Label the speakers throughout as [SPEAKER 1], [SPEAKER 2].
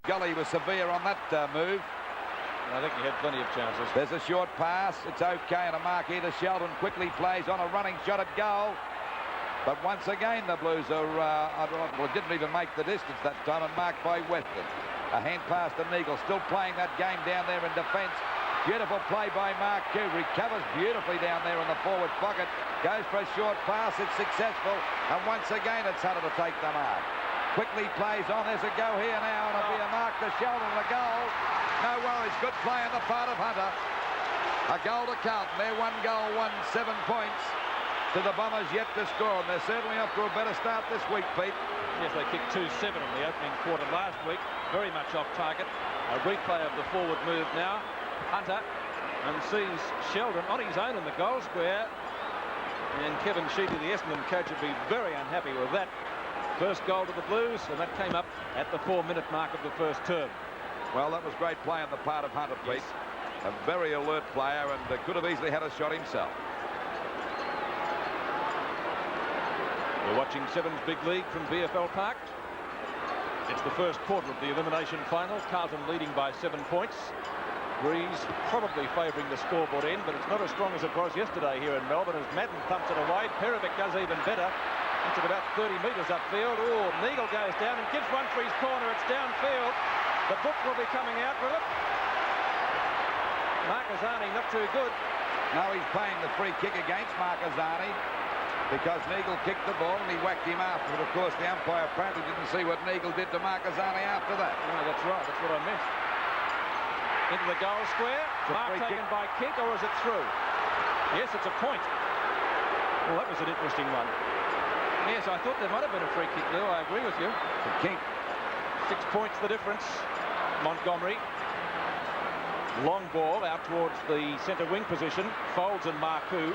[SPEAKER 1] Gully was severe on that move.
[SPEAKER 2] I think he had plenty of chances.
[SPEAKER 1] There's a short pass. It's okay, and a mark here to Sheldon. Quickly plays on a running shot at goal. But once again, the Blues are, well, didn't even make the distance that time, and marked by Weston. A hand pass to Neagle, still playing that game down there in defence. Beautiful play by Mark Q. Recovers beautifully down there in the forward pocket. Goes for a short pass. It's successful. And once again, it's Hunter to take the mark. Quickly plays on. There's a go here now. And it'll be a mark to Sheldon and a goal. No worries. Good play on the part of Hunter. A goal to Carlton. They're 1 goal, 7 points to the Bombers yet to score. And they're certainly off to a better start this week, Pete.
[SPEAKER 2] Yes, they kicked 2-7 in the opening quarter last week. Very much off target. A replay of the forward move now. Hunter, and sees Sheldon on his own in the goal square. And Kevin Sheedy, the Essendon coach, would be very unhappy with that. First goal to the Blues, and that came up at the 4-minute mark of the first term.
[SPEAKER 1] Well, that was great play on the part of Hunter, Pete.
[SPEAKER 2] Yes.
[SPEAKER 1] A very alert player, and could have easily had a shot himself.
[SPEAKER 2] We're watching Sevens Big League from VFL Park. It's the first quarter of the elimination final. Carlton leading by 7 points. Breeze probably favouring the scoreboard end, but it's not as strong as it was yesterday here in Melbourne as Madden thumps it away. Perovic does even better. It's at about 30 metres upfield. Oh, Neagle goes down and gives one for his corner. It's downfield. The book will be coming out with it. Marcasani not too good.
[SPEAKER 1] No, he's playing the free kick against Marcasani because Neagle kicked the ball and he whacked him after. But of course, the umpire apparently didn't see what Neagle did to Marcasani after that.
[SPEAKER 2] No, that's right. That's what I meant. Into the goal square. Mark taken by kick, or is it through? Yes, it's a point. Well, that was an interesting one. Yes, I thought there might have been a free kick, Lou. I agree with you.
[SPEAKER 1] The kick.
[SPEAKER 2] 6 points the difference. Montgomery. Long ball out towards the centre wing position. Folds and Marcoux.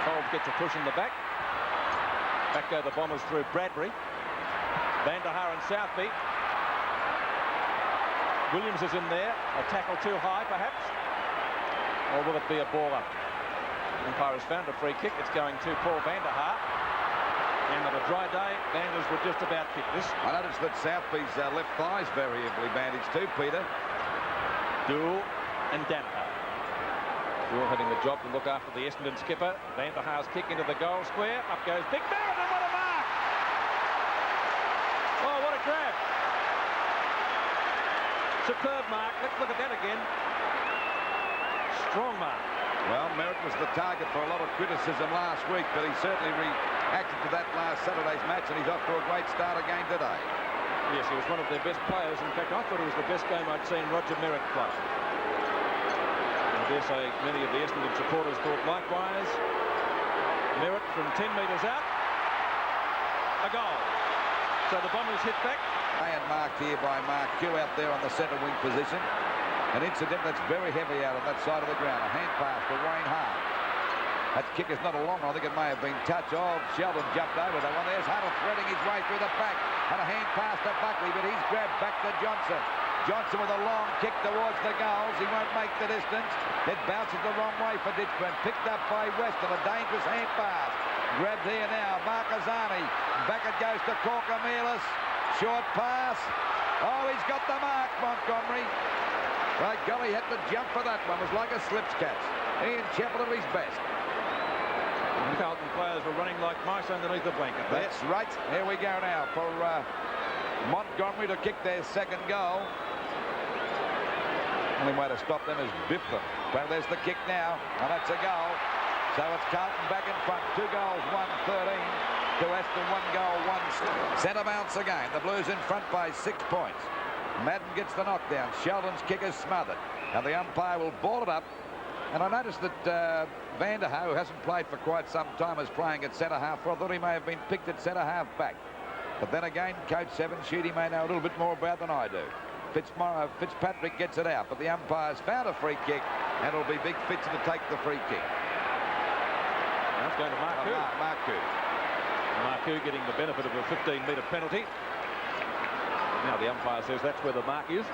[SPEAKER 2] Folds gets a push in the back. Back go the Bombers through Bradbury. Van der Haar and Southby. Williams is in there. A tackle too high, perhaps. Or will it be a ball up? Umpire has found a free kick. It's going to Paul Van der Haar. And on a dry day, Vanders would just about kick this.
[SPEAKER 1] I noticed that Southby's left thigh's variably bandaged too, Peter.
[SPEAKER 2] Dool and Danaher. Dool having the job to look after the Essendon skipper. Van der Haar's kick into the goal square. Up goes Big Barrett, and what a mark! Oh, what a grab! Superb mark. Let's look at that again. Strong mark.
[SPEAKER 1] Well, Merritt was the target for a lot of criticism last week, but he certainly reacted to that last Saturday's match, and he's off to a great start again today.
[SPEAKER 2] Yes, he was one of their best players. In fact, I thought it was the best game I'd seen Roger Merritt play. I dare say many of the Essendon supporters thought likewise. Merritt from 10 metres out. A goal. So the Bombers hit back.
[SPEAKER 1] And marked here by Mark Q out there on the centre wing position. An incident that's very heavy out on that side of the ground. A hand pass to Wayne Hart. That kick is not a long one. I think it may have been touch. Oh, Sheldon jumped over that one. There's Hunter threading his way through the back. And a hand pass to Buckley, but he's grabbed back to Johnson. Johnson with a long kick towards the goals. He won't make the distance. It bounces the wrong way for Ditchburn. Picked up by Weston. A dangerous hand pass. Grabbed here now. Marcasani. Back it goes to Corker-Mealis. Short pass. Oh, he's got the mark, Montgomery. Right, Gully had to jump for that one. It was like a slips catch. Ian Chappell at his best.
[SPEAKER 2] Carlton players were running like mice underneath the blanket.
[SPEAKER 1] That's right. Here we go now for Montgomery to kick their second goal. Only way to stop them is biff them. Well, there's the kick now, and that's a goal. So it's Carlton back in front. 2 goals, 1-13. To Essendon, 1 goal, 1 centre bounce again. The Blues in front by 6 points. Madden gets the knockdown. Sheldon's kick is smothered. Now the umpire will ball it up. And I noticed that Van der Haar, who hasn't played for quite some time, is playing at centre half. I thought he may have been picked at centre half back. But then again, Coach Seven Sheedy may know a little bit more about than I do. Fitzpatrick gets it out, but the umpire's found a free kick, and it'll be Big Fitz to take the free kick.
[SPEAKER 2] That's going to Marcoux.
[SPEAKER 1] Marcoux.
[SPEAKER 2] Marcoux getting the benefit of a 15-metre penalty. Now the umpire says that's where the mark is.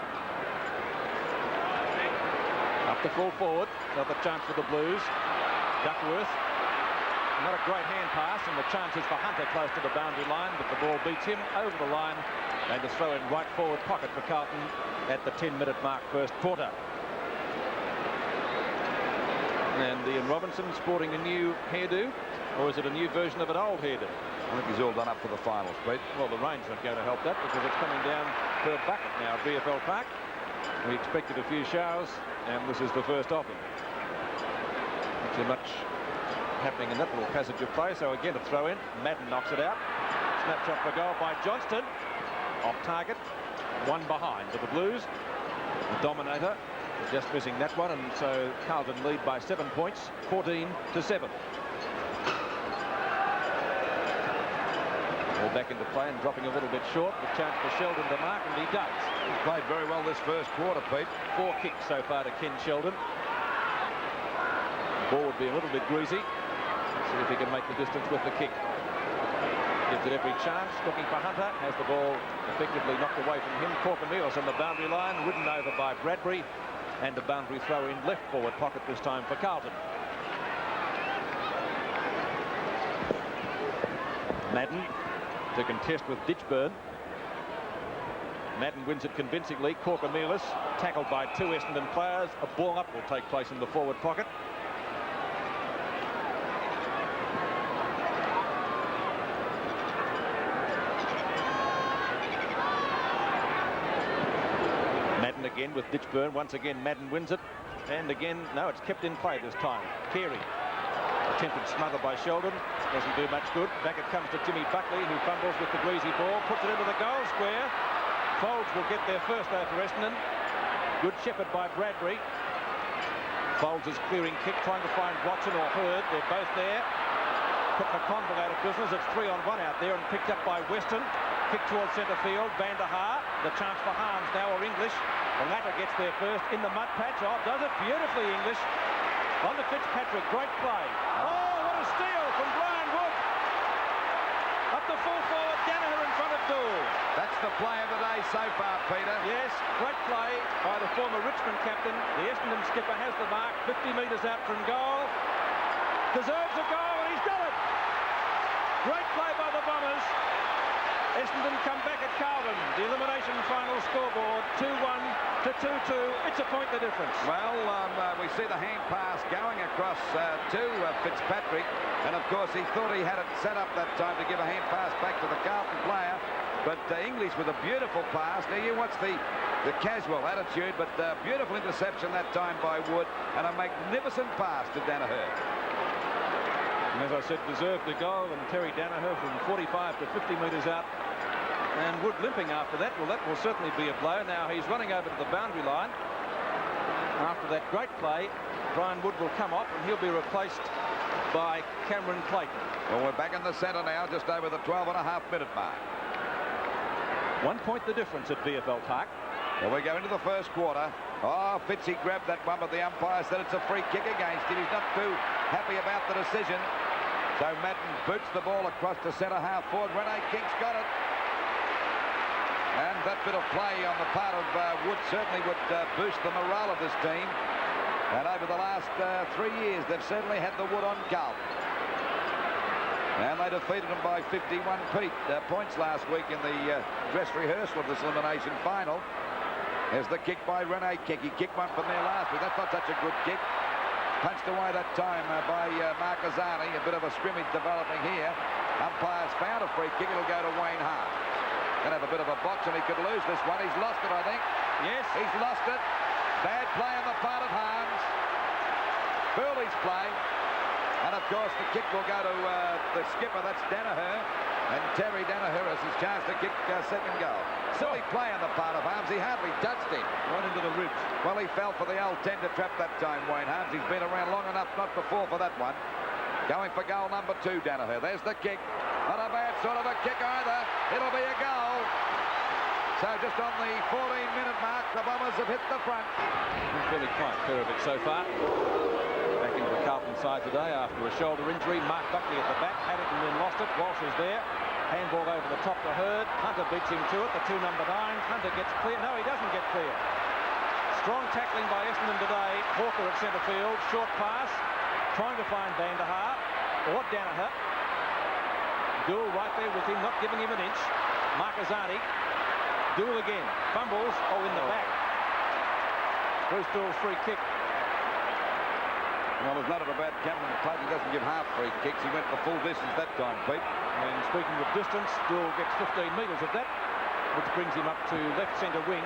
[SPEAKER 2] Up to full forward. Another chance for the Blues. Duckworth. Not a great hand pass, and the chance is for Hunter close to the boundary line, but the ball beats him over the line, and to throw in right forward pocket for Carlton at the 10-minute mark, first quarter. And Ian Robinson sporting a new hairdo, or is it a new version of an old hairdo?
[SPEAKER 1] I think he's all done up for the finals, Pete.
[SPEAKER 2] Well, the rain's not going to help that because it's coming down per bucket now at VFL Park. We expected a few showers, and this is the first of them. Not too much happening in that little passage of play, so again a throw in. Madden knocks it out. Snapshot for goal by Johnston. Off target. One behind to the Blues. The Dominator just missing that one, and so Carlton lead by 7 points, 14-7. All back into play and dropping a little bit short. The chance for Sheldon to mark, and he does.
[SPEAKER 1] He's played very well this first quarter, Pete.
[SPEAKER 2] 4 kicks so far to Ken Sheldon. The ball would be a little bit greasy. Let's see if he can make the distance with the kick. Gives it every chance. Looking for Hunter. Has the ball effectively knocked away from him. Corcomelis on the boundary line. Ridden over by Bradbury. And a boundary throw in left forward pocket this time for Carlton. Madden to contest with Ditchburn. Madden wins it convincingly. Corcomelis tackled by 2 Essendon players. A ball up will take place in the forward pocket. Madden again with Ditchburn. Once again Madden wins it. And again, no, it's kept in play this time. Carey. Attempted smother by Sheldon. Doesn't do much good. Back it comes to Jimmy Buckley, who fumbles with the greasy ball. Puts it into the goal square. Folds will get there first though for Essendon. Good shepherd by Bradbury. Folds is clearing kick, trying to find Watson or Hurd. They're both there. Put McConville out of business. It's 3-on-1 out there and picked up by Weston. Kick towards centre field. Van der Haar. The chance for Harms now, or English. The latter gets there first in the mud patch. Oh, does it beautifully, English. On to Fitzpatrick. Great play. Oh, what a steal from Brian Wood. Up the full forward. Danaher in front of Gould.
[SPEAKER 1] That's the play of the day so far, Peter.
[SPEAKER 2] Yes, great play by the former Richmond captain. The Essendon skipper has the mark. 50 metres out from goal. Deserves a goal, and he's done it. Great play by the Bombers. Essendon come back at Carlton. The elimination final scoreboard 2-1 to 2-2. It's a point the difference.
[SPEAKER 1] Well, we see the hand pass going across to Fitzpatrick, and of course he thought he had it set up that time to give a hand pass back to the Carlton player, but English with a beautiful pass. Now you watch the casual attitude, but beautiful interception that time by Wood, and a magnificent pass to Danaher.
[SPEAKER 2] And as I said, deserved the goal, and Terry Danaher from 45 to 50 metres out. And Wood limping after that. Well, that will certainly be a blow. Now he's running over to the boundary line. After that great play, Brian Wood will come off, and he'll be replaced by Cameron Clayton.
[SPEAKER 1] Well, we're back in the centre now, just over the 12.5-minute mark.
[SPEAKER 2] 1 point the difference at VFL Park.
[SPEAKER 1] Well, we go into the first quarter. Oh, Fitzy grabbed that one, but the umpire said it's a free kick against him. He's not too happy about the decision. So Madden boots the ball across to centre half forward. Rene King's got it. And that bit of play on the part of Wood certainly would boost the morale of this team. And over the last 3 years, they've certainly had the wood on Carlton. And they defeated them by 51 points last week in the dress rehearsal of this elimination final. There's the kick by Rene King. He kicked one from there last week. That's not such a good kick. Punched away that time by Marquezani. A bit of a scrimmage developing here. Umpires found a free kick. It'll go to Wayne Hart. Going to have a bit of a box, and he could lose this one. He's lost it, I think.
[SPEAKER 2] Yes.
[SPEAKER 1] He's lost it. Bad play on the part of Harms. Burley's play. And, of course, the kick will go to the skipper. That's Danaher. And Terry Danaher has his chance to kick second goal. Silly play on the part of Harms. He hardly touched him.
[SPEAKER 2] Right into the ribs.
[SPEAKER 1] Well, he fell for the old tender trap that time, Wayne Harms. He's been around long enough not before for that one. Going for goal number 2, Danaher. There's the kick. Not a bad sort of a kick either. It'll be a goal. So just on the 14-minute mark, the Bombers have hit the front.
[SPEAKER 2] Fairly quiet pair of it so far. Back into the Carlton side today after a shoulder injury. Mark Buckley at the back. Had it and then lost it. Walsh is there. Handball over the top to Hurd. Hunter beats him to it. The 2 number 9. Hunter gets clear. No, he doesn't get clear. Strong tackling by Essendon today. Hawker at centre field. Short pass. Trying to find Van der Haar. or Danaher. Gould right there with him, not giving him an inch. Marcazani. Gould again. Fumbles. Oh, in the back. Bruce Doull's free kick.
[SPEAKER 1] Well, there's nothing about Cameron Clayton. He doesn't give half free kicks. He went the full distance that time, Pete.
[SPEAKER 2] And speaking of distance, Doull gets 15 metres of that, which brings him up to left centre wing.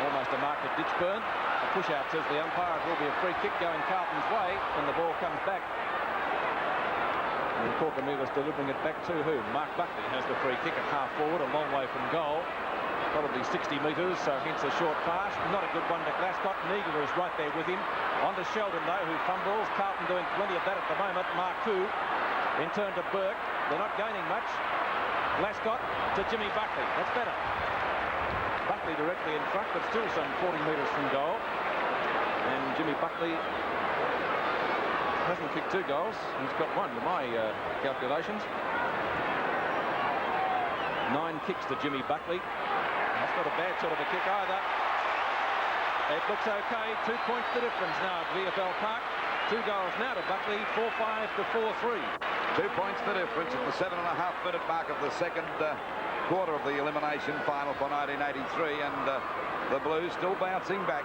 [SPEAKER 2] Almost a mark at Ditchburn. A push-out, says the umpire. It will be a free kick going Carlton's way when the ball comes back. And Corkamilas delivering it back to whom? Mark Buckley has the free kick at half forward, a long way from goal. Probably 60 metres, so hence a short pass. Not a good one to Glascott. Needler is right there with him. On to Sheldon, though, who fumbles. Carlton doing plenty of that at the moment. Marcoux in turn to Burke. They're not gaining much. Glascott to Jimmy Buckley. That's better. Buckley directly in front, but still some 40 metres from goal. And Jimmy Buckley hasn't kicked 2 goals. He's got 1 to my calculations. 9 kicks to Jimmy Buckley. That's not a bad sort of a kick either. It looks okay. 2 points the difference now at VFL Park. 2 goals now to Buckley. 4-5 to 4-3.
[SPEAKER 1] 2 points the difference at the 7.5-minute mark of the second quarter of the elimination final for 1983, and the Blues still bouncing back.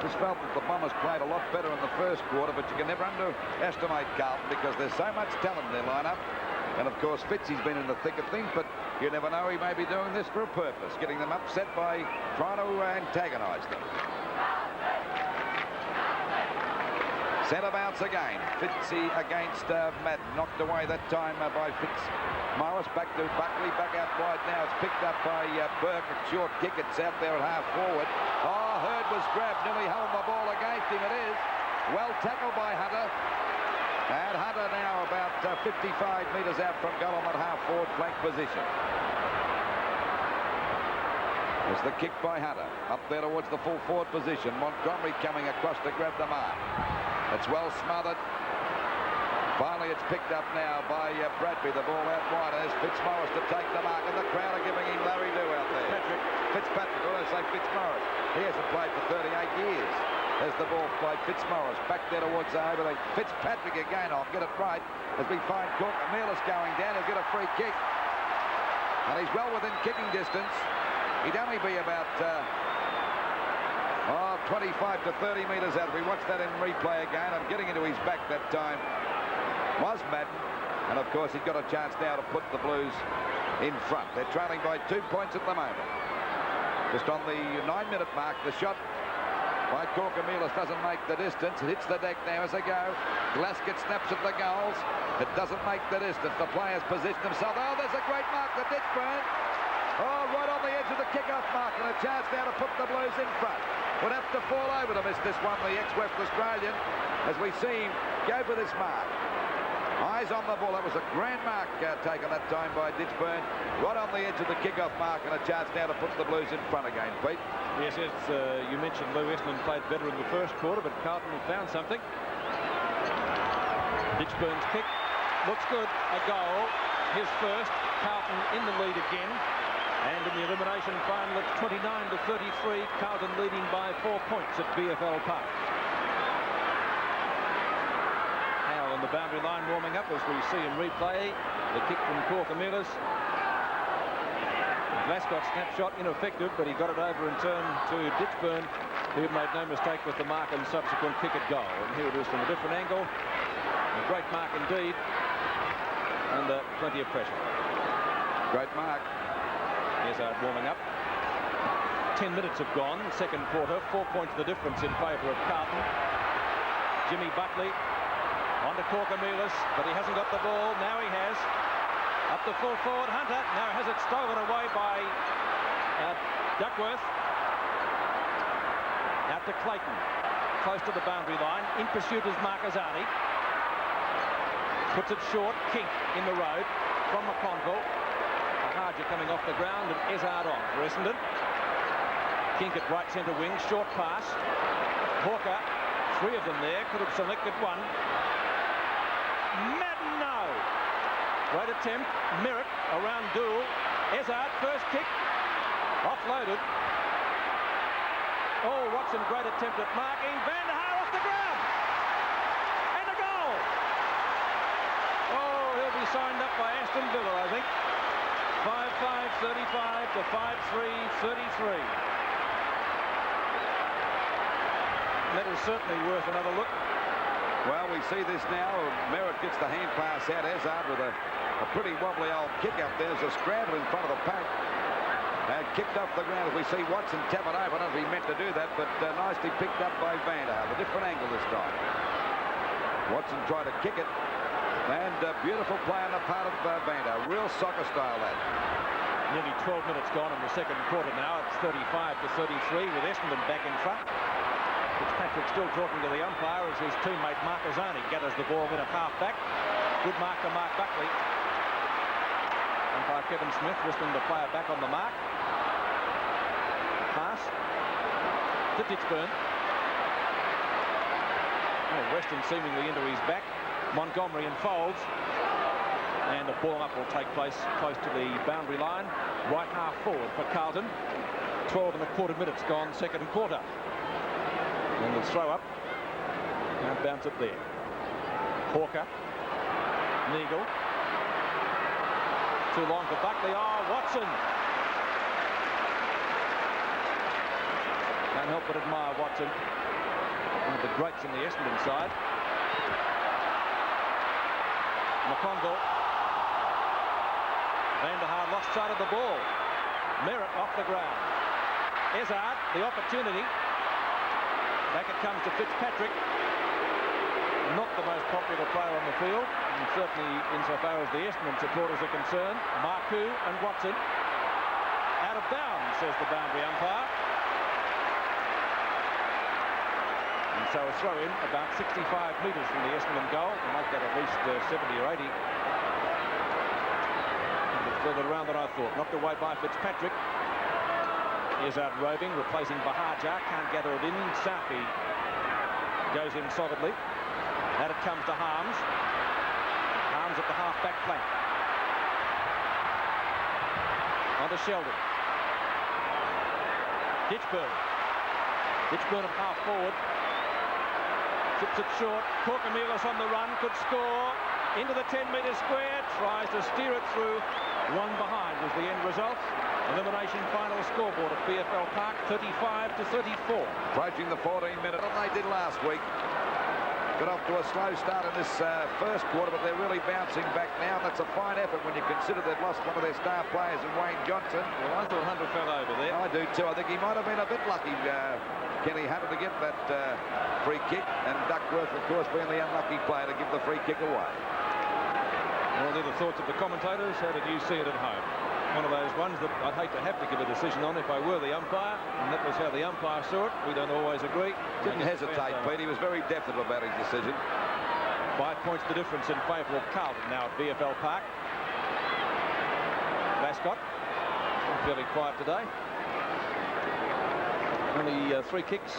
[SPEAKER 1] Just felt that the Bombers played a lot better in the first quarter, but you can never underestimate Carlton because there's so much talent in their lineup. And of course, Fitzy's been in the thick of things, but you never know, he may be doing this for a purpose, getting them upset by trying to antagonise them. Centre bounce again. Fitzy against Madden. Knocked away that time by Fitzmaurice. Back to Buckley. Back out wide now. It's picked up by Burke. A short kick. It's out there at half forward. Oh, Hurd was grabbed. Nearly held the ball against him. It is. Well tackled by Hunter. And Hunter now about 55 metres out from goal on that half forward flank position. It's the kick by Hunter. Up there towards the full forward position. Montgomery coming across to grab the mark. It's well smothered. Finally, it's picked up now by Bradby. The ball out wide. There's Fitzmaurice to take the mark, and the crowd are giving him Larry Do out there. Fitzpatrick. I want to say Fitzmaurice. He hasn't played for 38 years. There's the ball by Fitzmaurice. Back there towards Overley. Fitzpatrick again. I'll get it right as we find Corkamilas going down. He'll get a free kick. And he's well within kicking distance. He'd only be about 25 to 30 metres out. We watched that in replay again, and getting into his back that time was Madden. And of course, he's got a chance now to put the Blues in front. They're trailing by 2 points at the moment. Just on the 9-minute mark, the shot by Corkamilas doesn't make the distance. It hits the deck now as they go. Glascott snaps at the goals. It doesn't make the distance. The players position themselves. Oh, there's a great mark for Ditchburn. Oh, right on the edge of the kick-off mark, and a chance now to put the Blues in front. Would have to fall over to miss this one, the ex-West Australian, as we see him go for this mark. Eyes on the ball. That was a grand mark taken that time by Ditchburn. Right on the edge of the kick-off mark, and a chance now to put the Blues in front again, Pete.
[SPEAKER 2] Yes, you mentioned Lou Essendon played better in the first quarter, but Carlton have found something. Ditchburn's kick looks good. A goal. His first. Carlton in the lead again. And in the elimination final, it's 29 to 33. Carlton leading by 4 points at VFL Park. Howell on the boundary line warming up as we see in replay. The kick from Corkamilas. Glascott snapshot ineffective, but he got it over in turn to Ditchburn, who made no mistake with the mark and subsequent kick at goal. And here it is from a different angle. A great mark indeed. Under plenty of pressure.
[SPEAKER 1] Great mark.
[SPEAKER 2] Here's warming up. 10 minutes have gone. Second quarter. 4 points the difference in favour of Carlton. Jimmy Buckley on to Corkamilas, but he hasn't got the ball. Now he has. Up the full forward. Hunter now has it stolen away by Duckworth. Out to Clayton. Close to the boundary line. In pursuit is Marcazani. Puts it short. Kink in the road from McConville. Harger coming off the ground, and Ezard on for Essendon. Kink at right centre wing, short pass. Hawker, 3 of them there, could have selected one. Madden, no! Great attempt, Merritt around Doull. Ezard, first kick, offloaded. Oh, Watson, great attempt at marking. Van der Haar off the ground! signed up by Aston Villa, I think. 5-5, 35 to 5-3, 33. That is certainly worth another look.
[SPEAKER 1] Well, we see this now. Merritt gets the hand pass out. Ezard with a pretty wobbly old kick up there. There's a scramble in front of the pack. Kicked off the ground. As we see Watson tap it over. I don't know if he meant to do that, but nicely picked up by Vander. A different angle this time. Watson tried to kick it. And beautiful play on the part of Vander. Real soccer style, that.
[SPEAKER 2] Nearly 12 minutes gone in the second quarter now. It's 35 to 33 with Essendon back in front. Fitzpatrick still talking to the umpire as his teammate Marcazzani gathers the ball in at half-back. Good mark to Mark Buckley. Umpire Kevin Smith whistling the player back on the mark. Pass to Ditchburn. Oh, Weston seemingly into his back. Montgomery enfolds. And the ball up will take place close to the boundary line. Right half forward for Carlton. 12 1/4 minutes gone second quarter. And the throw up. Can't bounce it there. Hawker. Neagle. Too long for Buckley. Oh, Watson. Can't help but admire Watson. One of the greats in the Essendon side. McConville. Vanderhaar lost sight of the ball. Merritt off the ground. Ezard, the opportunity. Back it comes to Fitzpatrick. Not the most popular player on the field, and certainly insofar as the Essendon supporters are concerned. Marcoux and Watson. Out of bounds, says the boundary umpire. And so a throw in about 65 metres from the Essendon goal. To make that at least 70 or 80. A bit further around than I thought. Knocked away by Fitzpatrick. Ezard roving, replacing Bahajar. Can't gather it in. Southey goes in solidly. Out it comes to Harms. Harms at the half-back flank. On to Sheldon. Ditchburn. Ditchburn at half forward. Chips it short. Corcomelis on the run. Could score. Into the 10-metre square. Tries to steer it through. One behind was the end result. Elimination final scoreboard at BFL Park, 35 to 34.
[SPEAKER 1] Approaching the 14-minute, and they did last week. Got off to a slow start in this first quarter, but they're really bouncing back now. That's a fine effort when you consider they've lost one of their star players in Wayne Johnson.
[SPEAKER 2] Well, I thought Hunter fell over there.
[SPEAKER 1] I do too. I think he might have been a bit lucky, Kenny Hunter, to get that free kick, and Duckworth, of course, being the unlucky player to give the free kick away.
[SPEAKER 2] Well, they're the thoughts of the commentators. How did you see it at home? One of those ones that I'd hate to have to give a decision on if I were the umpire, and that was how the umpire saw it. We don't always agree.
[SPEAKER 1] Didn't hesitate, Pete. He was very definite about his decision.
[SPEAKER 2] 5 points the difference in favour of Carlton now at BFL Park. Vascott, fairly quiet today. Only 3 kicks.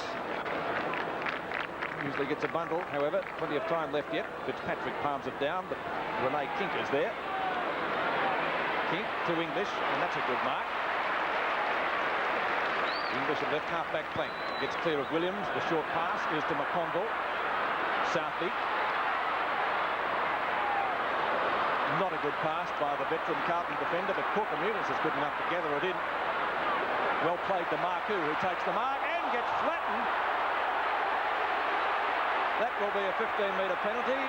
[SPEAKER 2] Usually gets a bundle, however. Plenty of time left yet. Fitzpatrick palms it down, but Renee Kink is there. Kink to English, and that's a good mark. English at left half-back flank. Gets clear of Williams. The short pass is to McConville. Southey. Not a good pass by the veteran Carlton defender, but Corcomelis is good enough to gather it in. Well played to Marcoux, who takes the mark and gets flattened. That will be a 15-metre penalty.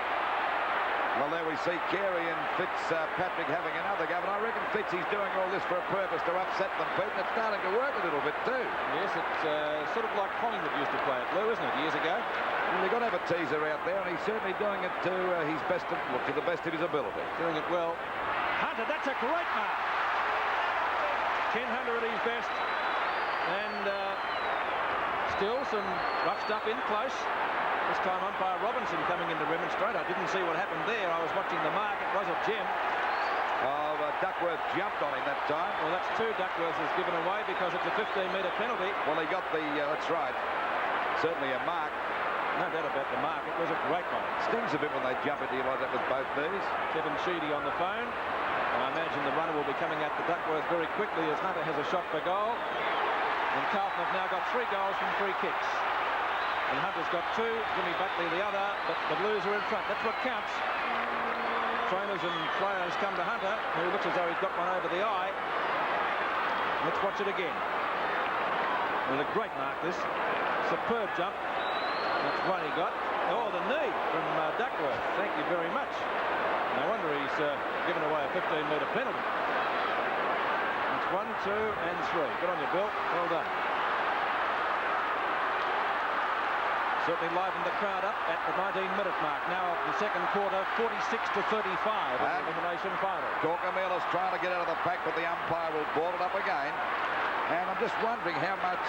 [SPEAKER 1] Well, there we see Carey and Fitzpatrick having another go, but I reckon Fitzy's doing all this for a purpose to upset them, Pete, and it's starting to work a little bit too.
[SPEAKER 2] Yes, it's sort of like Collingwood used to play at Blue, isn't it, years ago?
[SPEAKER 1] Well, you've got to have a teaser out there, and he's certainly doing it to his best, to the best of his ability.
[SPEAKER 2] Doing it well. Hunter, that's a great mark. Ken Hunter at his best, and still some rough stuff in close. This time umpire Robinson coming in to remonstrate. I didn't see what happened there. I was watching the mark. It was a gem.
[SPEAKER 1] Oh, Duckworth jumped on him that time.
[SPEAKER 2] Well, that's 2 Duckworth has given away because it's a 15-metre penalty.
[SPEAKER 1] Well, he got the, that's right, certainly a mark.
[SPEAKER 2] No doubt about the mark. It was a great one.
[SPEAKER 1] Stings a bit when they jump into you like that with both knees.
[SPEAKER 2] Kevin Sheedy on the phone. And I imagine the runner will be coming at the Duckworth very quickly as Hunter has a shot for goal. And Carlton have now got 3 goals from 3 kicks. And Hunter's got 2, Jimmy Buckley the other, but the Blues are in front. That's what counts. trainers and players come to Hunter, who looks as though he's got one over the eye. Let's watch it again. And a great mark, this. Superb jump. That's one he got. Oh, the knee from Duckworth. Thank you very much. No wonder he's given away a 15-metre penalty. That's 1, 2, and 3. Good on you, Bill. Well done. Certainly livened the crowd up at the 19-minute mark. Now of the second quarter, 46-35 in the elimination final.
[SPEAKER 1] Corkamela's trying to get out of the pack, but the umpire will ball it up again. And I'm just wondering how much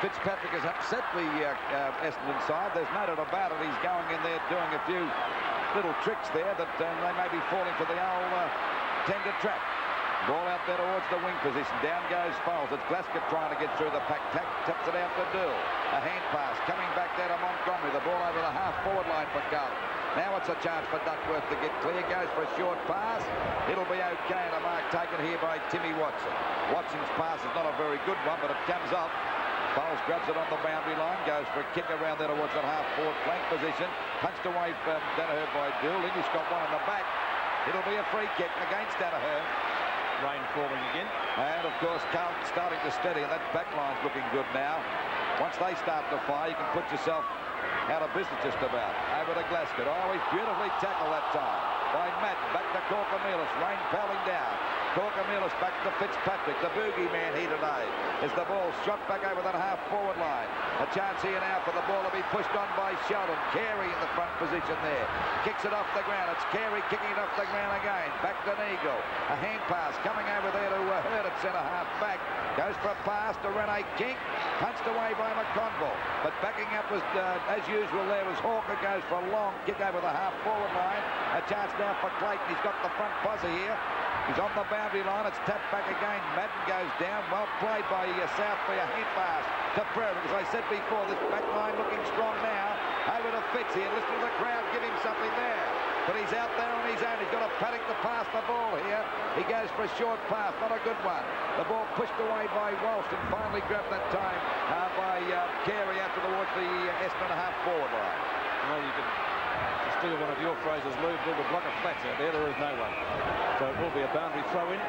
[SPEAKER 1] Fitzpatrick has upset the Essendon side. There's no doubt about it. He's going in there doing a few little tricks there that they may be falling for the old tender trap. Ball out there towards the wing position. Down goes Foles. It's Glasgow trying to get through the pack. Taps it out to Dill. A hand pass coming back there to Montgomery. The ball over the half-forward line for Carlton. Now it's a chance for Duckworth to get clear. Goes for a short pass. It'll be okay. And a mark taken here by Timmy Watson. Watson's pass is not a very good one, but it comes up. Foles grabs it on the boundary line. Goes for a kick around there towards that half-forward flank position. Punched away from Danaher by Dill. English got one in the back. It'll be a free kick against Danaher.
[SPEAKER 2] Rain falling again.
[SPEAKER 1] And, of course, Carlton starting to steady, and that back line's looking good now. Once they start to fire, you can put yourself out of business just about. Over to Glasgow. Oh, he's beautifully tackled that time by Madden. Back to Corkamelis. Rain pelling down. Corkamelis back to Fitzpatrick, the boogie man here today. As the ball shot back over that half-forward line. A chance here now for the ball to be pushed on by Sheldon. Carey in the front position there. Kicks it off the ground. It's Carey kicking it off the ground again. Back to Neagle. A hand pass coming over there to Hurt at centre-half back. Goes for a pass to Rene King. Punched away by McConville. But backing up was, as usual, there was Hawker. Goes for a long kick over the half-forward line. A chance now for Clayton. He's got the front posse here. He's on the boundary line. It's tapped back again. Madden goes down. Well played by Southby. A hand pass to Prairie. As I said before, this back line looking strong now. Over to Fitz here. Listen to the crowd give him something there. But he's out there on his own. He's got a paddock to pass the ball here. He goes for a short pass. Not a good one. The ball pushed away by Walsh and finally grabbed that time by Carey out towards the Essendon half-forward line.
[SPEAKER 2] Well, you could steal one of your phrases, Lou. Build a block of flats out there. There is no one. So it will be a boundary throw-in.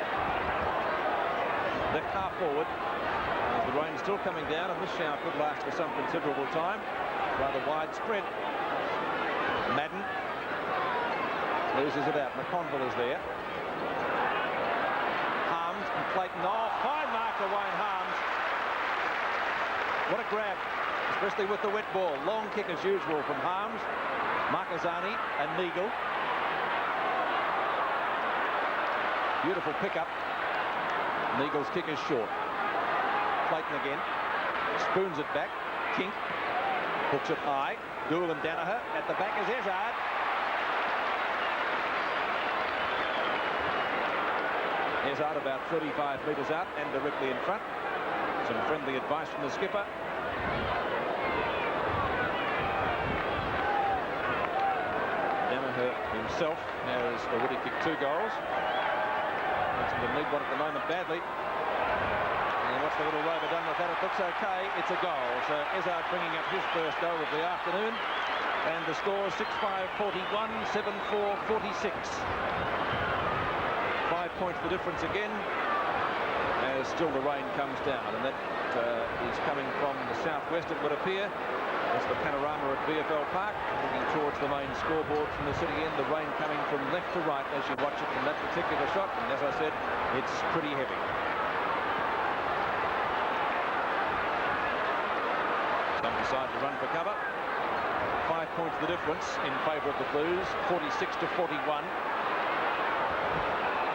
[SPEAKER 2] Left half forward. As the rain still coming down, and this shower could last for some considerable time. Rather widespread. Madden loses it out. McConville is there. Harms and Clayton. Oh, fine mark to Wayne Harms. What a grab, especially with the wet ball. Long kick as usual from Harms. Marcazani and Neagle. Beautiful pickup. Neagle's kick is short. Clayton again. Spoons it back. Kink. Hooks it high. Gould and Danaher. At the back is Ezard. Ezard about 35 metres out and directly in front. Some friendly advice from the skipper. Danaher himself has already kicked 2 goals. Essendon need one at the moment badly. And what's the little rover done with that? It looks okay. It's a goal. So Ezard bringing up his first goal of the afternoon. And the score 6-5-41, 7-4-46. 5 points the difference again. As still the rain comes down. And that is coming from the southwest, it would appear. That's the panorama at VFL Park. Looking towards the main scoreboard from the city end. The rain coming from left to right as you watch it from that particular shot. And as I said, it's pretty heavy. Some decide to run for cover. 5 points the difference in favour of the Blues. 46-41.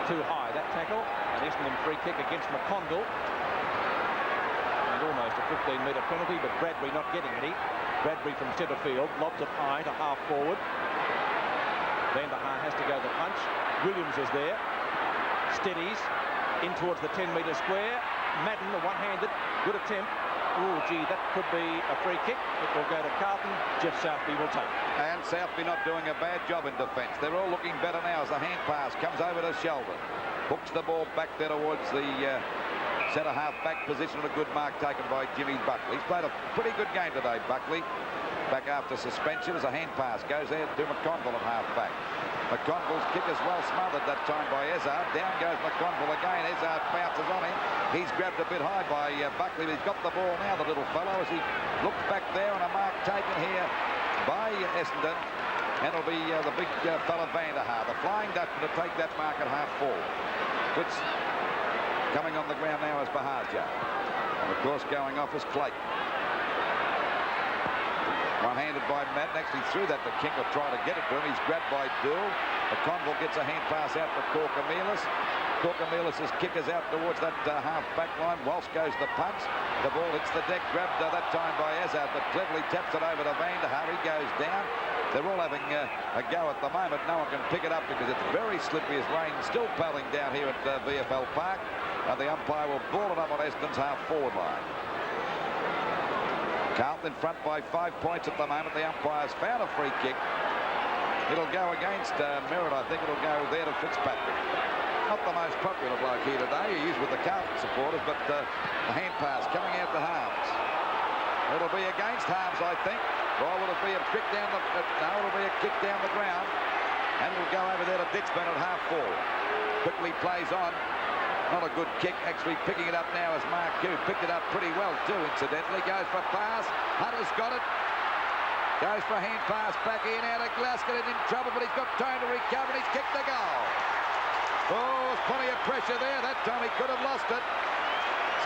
[SPEAKER 2] Too high, that tackle. An Essendon free kick against McConville. And almost a 15-metre penalty, but Bradbury not getting any. Bradbury from centre field lobs it high to half forward. Van der Haar has to go the punch. Williams is there. Steadies in towards the 10-metre square. Madden, the one-handed, good attempt. Oh, gee, that could be a free kick. It will go to Carlton. Jeff Southby will take it. And
[SPEAKER 1] Southby not doing a bad job in defence. They're all looking better now as the hand pass comes over to Sheldon. Hooks the ball back there towards the centre half back position. A good mark taken by Jimmy Buckley. He's played a pretty good game today, Buckley. Back after suspension as a hand pass goes there to McConville at half back. McConville's kick is well smothered that time by Ezard. Down goes McConville again. Ezard bounces on him. He's grabbed a bit high by Buckley, but he's got the ball now, the little fellow, as he looks back there, and a mark taken here by Essendon. And it'll be the big fella Vanderhaar, the Flying Dutchman, to take that mark at half-forward. Which, coming on the ground now, is Bahaja. And, of course, going off is Clayton. One-handed by Madden, actually threw that to King to try to get it to him. He's grabbed by Dool. McConville gets a hand pass out for Corcomelis. Corcomelis' kick is out towards that half-back line. Walsh goes the punch. The ball hits the deck, grabbed that time by Ezard, but cleverly taps it over to Vanderhaar. He goes down. They're all having a go at the moment. No one can pick it up because it's very slippery as rain still pelting down here at VFL Park. And the umpire will ball it up on Essendon's half-forward line. Carlton in front by 5 points at the moment. The umpire's found a free kick. It'll go against Merritt. I think it'll go there to Fitzpatrick. Not the most popular bloke here today. He is with the Carlton supporters, but the hand pass coming out to Harms. It'll be against Harms, I think. Or will it be a kick down the... no, it'll be a kick down the ground. And it'll go over there to Dixman at half-forward. Quickly plays on. Not a good kick. Actually picking it up now is Mark Q. Picked it up pretty well too, incidentally. Goes for pass. Hunter's got it. Goes for a hand pass back in. Out of Glasgow in trouble, but he's got time to recover. He's kicked the goal. Oh, there's plenty of pressure there. That time he could have lost it.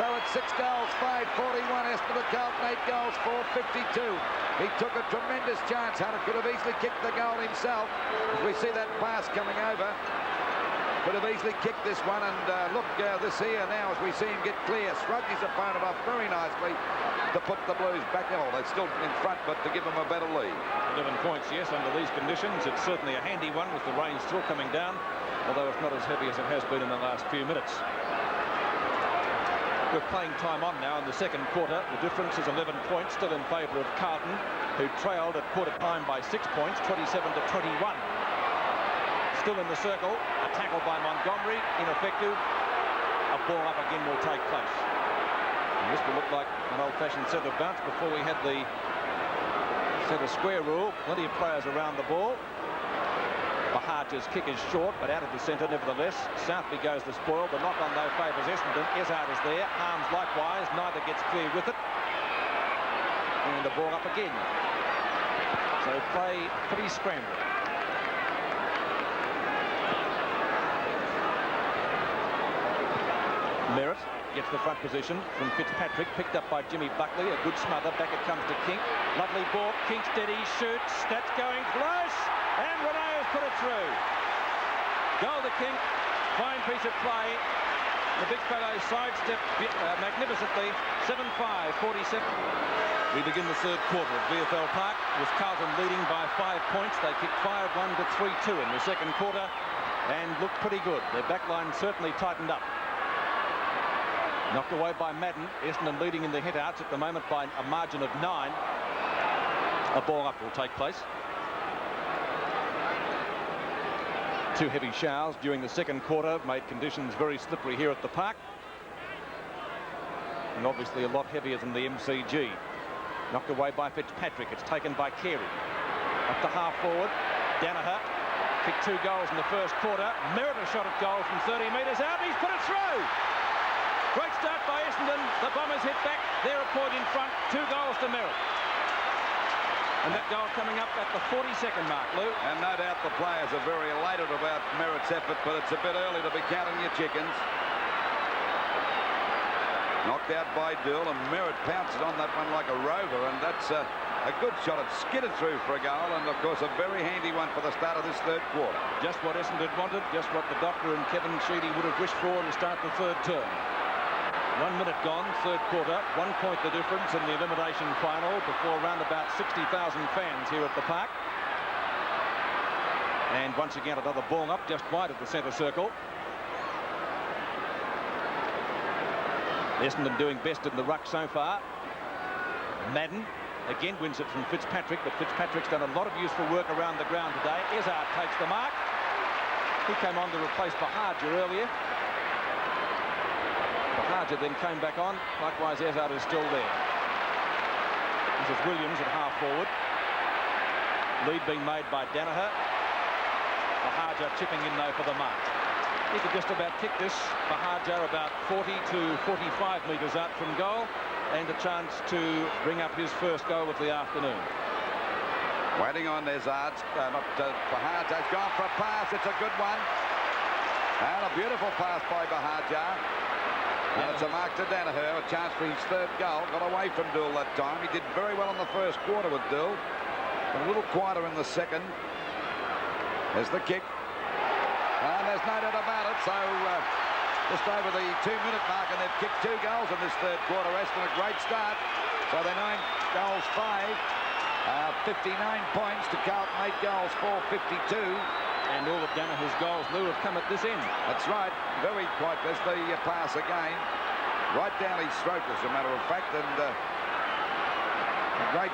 [SPEAKER 1] So it's 6 goals, 5-41. Essendon Carlton, 8 goals, 4-52. He took a tremendous chance. Hunter could have easily kicked the goal himself. As we see that pass coming over. Could have easily kicked this one, and look, this here now as we see him get clear, shrugged his opponent off very nicely to put the Blues back. Oh, they're still in front, but to give them a better lead. 11
[SPEAKER 2] points, yes, under these conditions. It's certainly a handy one with the rain still coming down, although it's not as heavy as it has been in the last few minutes. We're playing time on now in the second quarter. The difference is 11 points, still in favour of Carlton, who trailed at quarter time by 6 points, 27-21. Still in the circle, a tackle by Montgomery, ineffective. A ball up again will take place. And this will look like an old-fashioned centre bounce before we had the centre square rule. Plenty of players around the ball. Bahaja's kick is short, but out of the centre nevertheless. Southby goes the spoil. The knock-on though favours Essendon. Ezard is there. Harms likewise. Neither gets clear with it. And the ball up again. So play pretty scrambled. Merritt gets the front position from Fitzpatrick, picked up by Jimmy Buckley. A good smother. Back it comes to King. Lovely ball. King steady, shoots. That's going close. And Renee has put it through. Goal to King. Fine piece of play. The big fellow sidestepped magnificently. 7-5, 47. We begin the third quarter at VFL Park with Carlton leading by 5 points. They kicked 5-1 to 3-2 in the second quarter and looked pretty good. Their back line certainly tightened up. Knocked away by Madden. Essendon leading in the hit-outs at the moment by a margin of 9. A ball up will take place. 2 heavy showers during the second quarter made conditions very slippery here at the park. And obviously a lot heavier than the MCG. Knocked away by Fitzpatrick. It's taken by Carey. Up to half-forward. Danaher kicked 2 goals in the first quarter. Merritt a shot at goal from 30 metres out. He's put it through! Great start by Essendon. The Bombers hit back. They're a point in front. 2 goals to Merritt. And that goal coming up at the 42nd mark, Lou.
[SPEAKER 1] And no doubt the players are very elated about Merritt's effort, but it's a bit early to be counting your chickens. Knocked out by Dool, and Merritt pounces on that one like a rover, and that's a good shot. It skidded through for a goal, and of course a very handy one for the start of this third quarter.
[SPEAKER 2] Just what Essendon wanted, just what the doctor and Kevin Sheedy would have wished for to start the third term. 1 minute gone, third quarter. 1 point the difference in the elimination final before around about 60,000 fans here at the park. And once again another ball up just wide of the centre circle. Essendon doing best in the ruck so far. Madden again wins it from Fitzpatrick, but Fitzpatrick's done a lot of useful work around the ground today. Ezard takes the mark. He came on to replace Bahaja earlier. Bahaja then came back on. Likewise, Ezard is still there. This is Williams at half-forward. Lead being made by Danaher. Bahaja chipping in though for the mark. He could just about kick this. Bahaja about 40 to 45 metres out from goal, and a chance to bring up his first goal of the afternoon.
[SPEAKER 1] Waiting on Nezard. Bahaja's gone for a pass. It's a good one. And a beautiful pass by Bahaja. And it's a mark to Danaher. A chance for his third goal. Got away from Dool that time. He did very well in the first quarter with Dool. But a little quieter in the second. There's the kick. And there's no doubt about it. So just over the 2-minute mark, and they've kicked 2 goals in this third quarter. Essendon, a great start. So they're 9 goals 5. 59 points to Carlton, 8 goals, 452.
[SPEAKER 2] And all of Danaher's goals, Lou, have come at this end.
[SPEAKER 1] That's right. Very quite. There's the pass again. Right down his throat, as a matter of fact. And a great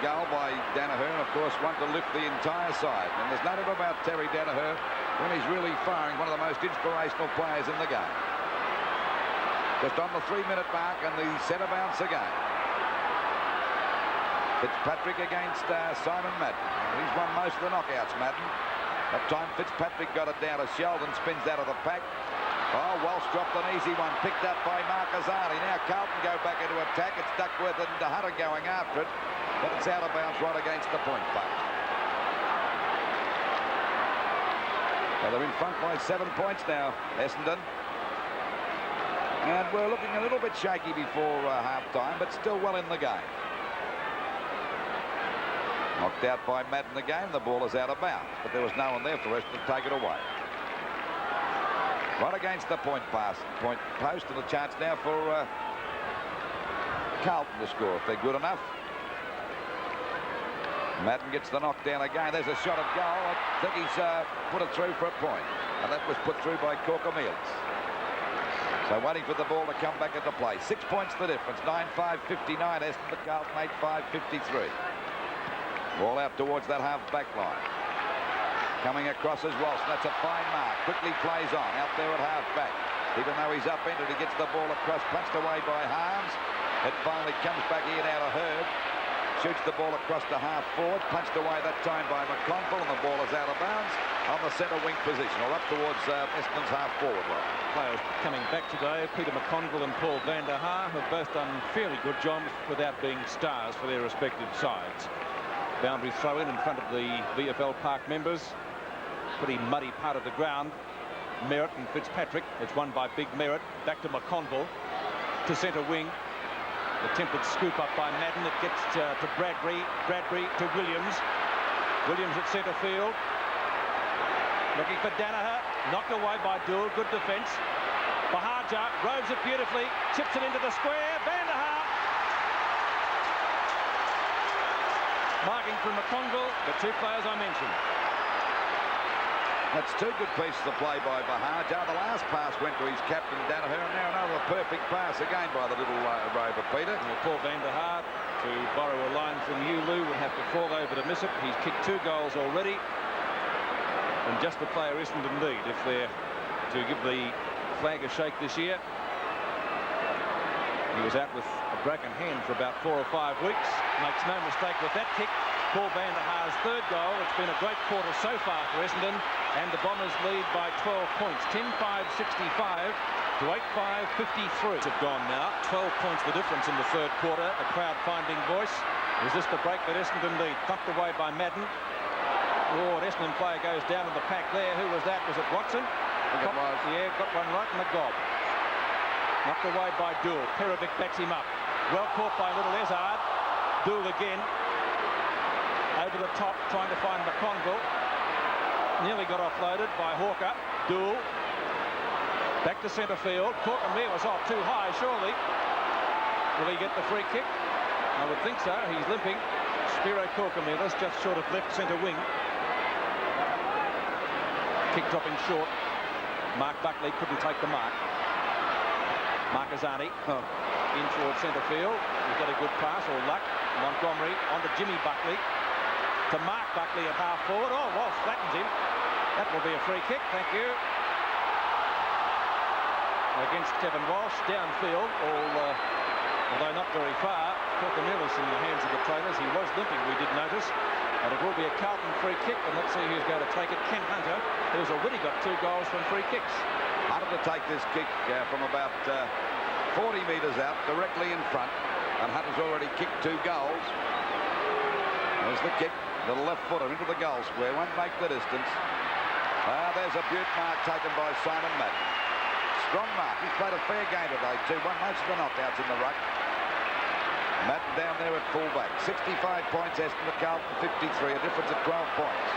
[SPEAKER 1] goal by Danaher. And, of course, one to lift the entire side. And there's no doubt about Terry Danaher when he's really firing, one of the most inspirational players in the game. Just on the 3-minute mark, and the centre bounce again. Fitzpatrick against Simon Madden. He's won most of the knockouts, Madden. That time Fitzpatrick got it down to Sheldon, spins out of the pack. Oh, Walsh dropped an easy one, picked up by Marquezani. Now Carlton go back into attack. It's Duckworth and Hutter going after it, but it's out of bounds right against the point post. Well, they're in front by 7 points now, Essendon. And we're looking a little bit shaky before half-time, but still well in the game. Knocked out by Madden again. The ball is out of bounds, but there was no one there for us to take it away. Right against the point post, and a chance now for Carlton to score if they're good enough. Madden gets the knockdown again. There's a shot at goal. I think he's put it through for a point, and that was put through by Corcomelis. So waiting for the ball to come back into play. 6 points the difference. 9-5-59 Essendon, Carlton 8-5-53. Ball out towards that half-back line. Coming across as Walsh. That's a fine mark. Quickly plays on. Out there at half-back. Even though he's upended, he gets the ball across. Punched away by Harms. It finally comes back in out of Herb. Shoots the ball across to half-forward. Punched away that time by McConville, and the ball is out of bounds on the centre wing position, or up towards Essendon's half-forward line.
[SPEAKER 2] Players coming back today, Peter McConville and Paul van der Haar, have both done fairly good jobs without being stars for their respective sides. Boundary throw in front of the VFL Park members. Pretty muddy part of the ground. Merritt and Fitzpatrick. It's won by Big Merritt. Back to McConville. To centre wing. Attempted scoop up by Madden. It gets to Bradbury. Bradbury to Williams. Williams at centre field. Looking for Danaher. Knocked away by Dool. Good defence. Bahaja roves it beautifully. Chips it into the square. Van der Haar. Marking from McConville, the 2 players I mentioned.
[SPEAKER 1] That's 2 good pieces of play by Bahaja. The last pass went to his captain, Danaher, and now another perfect pass again by the little rover, Peter.
[SPEAKER 2] Well, Paul van der Haar, to borrow a line from you, Lou, will have to fall over to miss it. He's kicked 2 goals already. And just the player Essendon need if they're to give the flag a shake this year. He was out with a broken hand for about 4 or 5 weeks. Makes no mistake with that kick. Paul van der Haar's 3rd goal. It's been a great quarter so far for Essendon, and the Bombers lead by 12 points. 10-5-65 to 8-5-53. Have gone now. 12 points the difference in the 3rd quarter. A crowd finding voice. Is this the break that Essendon need? Thumped away by Madden. Oh, an Essendon player goes down in the pack there. Who was that? Was it Watson? Yeah, got one right in the gob. Knocked away by Dool. Perovic backs him up. Well caught by little Ezard. Dool again. Over the top, trying to find McConville. Nearly got offloaded by Hawker. Dool. Back to centre field. Corcomelis off too high, surely. Will he get the free kick? I would think so. He's limping. Spiro Corcomelis just short of left centre wing. Kick dropping short. Mark Buckley couldn't take the mark. Marquezani in towards centre field. He's got a good pass, or luck. Montgomery on to Jimmy Buckley. To Mark Buckley at half forward. Oh, Walsh flattens him. That will be a free kick. Thank you. Against Kevin Walsh. Downfield. Although not very far. Corcomelis in the hands of the trainers. He was limping, we did notice. And it will be a Carlton free kick, and let's see who's going to take it. Ken Hunter, who's already got 2 goals from free kicks.
[SPEAKER 1] Hunter to take this kick from about 40 metres out, directly in front. And Hunter's already kicked 2 goals. There's the kick, the left footer into the goal square. Won't make the distance. There's a beaut mark taken by Simon Madden. Strong mark. He's played a fair game today too. Won most of the knockouts in the ruck. Madden down there at fullback. 65 points, Essendon, Carlton 53, a difference of 12 points.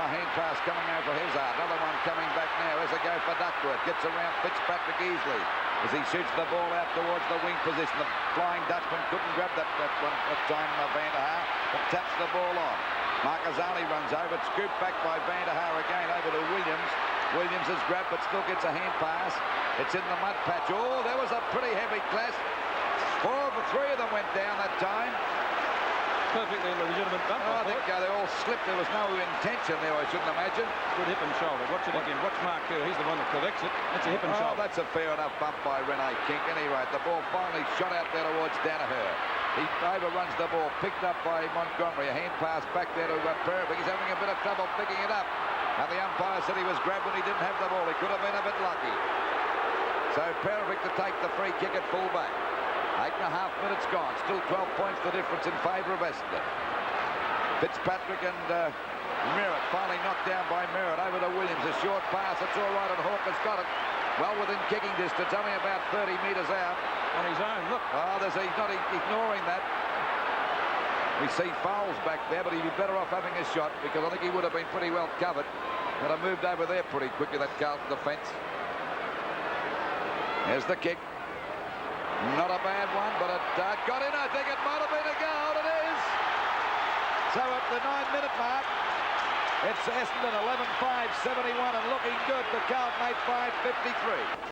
[SPEAKER 1] Hand pass coming over Hazard. Another one coming back now as they go for Duckworth. Gets around Fitzpatrick easily as he shoots the ball out towards the wing position. The Flying Dutchman couldn't grab that one at time, Van der Haar, but taps the ball on. Marcazzani runs over, scooped back by Van der Haar again over to Williams. Williams is grabbed but still gets a hand pass. It's in the mud patch. Oh, there was a pretty heavy clash. 4 of the 3 of them went down that time.
[SPEAKER 2] Perfectly legitimate bump.
[SPEAKER 1] I think they all slipped. There was no intention there, I shouldn't imagine.
[SPEAKER 2] Good hip and shoulder. Watch it again. Watch Mark Kerr. He's the one that corrects it. That's a hip and shoulder.
[SPEAKER 1] That's a fair enough bump by Rene Kink. Anyway, the ball finally shot out there towards Danaher. He overruns the ball, picked up by Montgomery. A hand pass back there to Perovic. He's having a bit of trouble picking it up. And the umpire said he was grabbed when he didn't have the ball. He could have been a bit lucky. So Perovic to take the free kick at fullback. 8.5 minutes gone. Still 12 points the difference in favour of Essendon. Fitzpatrick and Merritt finally knocked down by Merritt over to Williams. A short pass. It's all right, and Hawker's got it. Well within kicking distance, only about 30 metres out.
[SPEAKER 2] On his own, look.
[SPEAKER 1] He's not ignoring that. We see Fowles back there, but he'd be better off having a shot because I think he would have been pretty well covered. But I moved over there pretty quickly, that Carlton defence. There's the kick. Not a bad one, but it got in. I think it might have been a goal. It is. So at the 9-minute mark, it's Essendon 11-5-71 and looking good. The Carlton 8-5-53.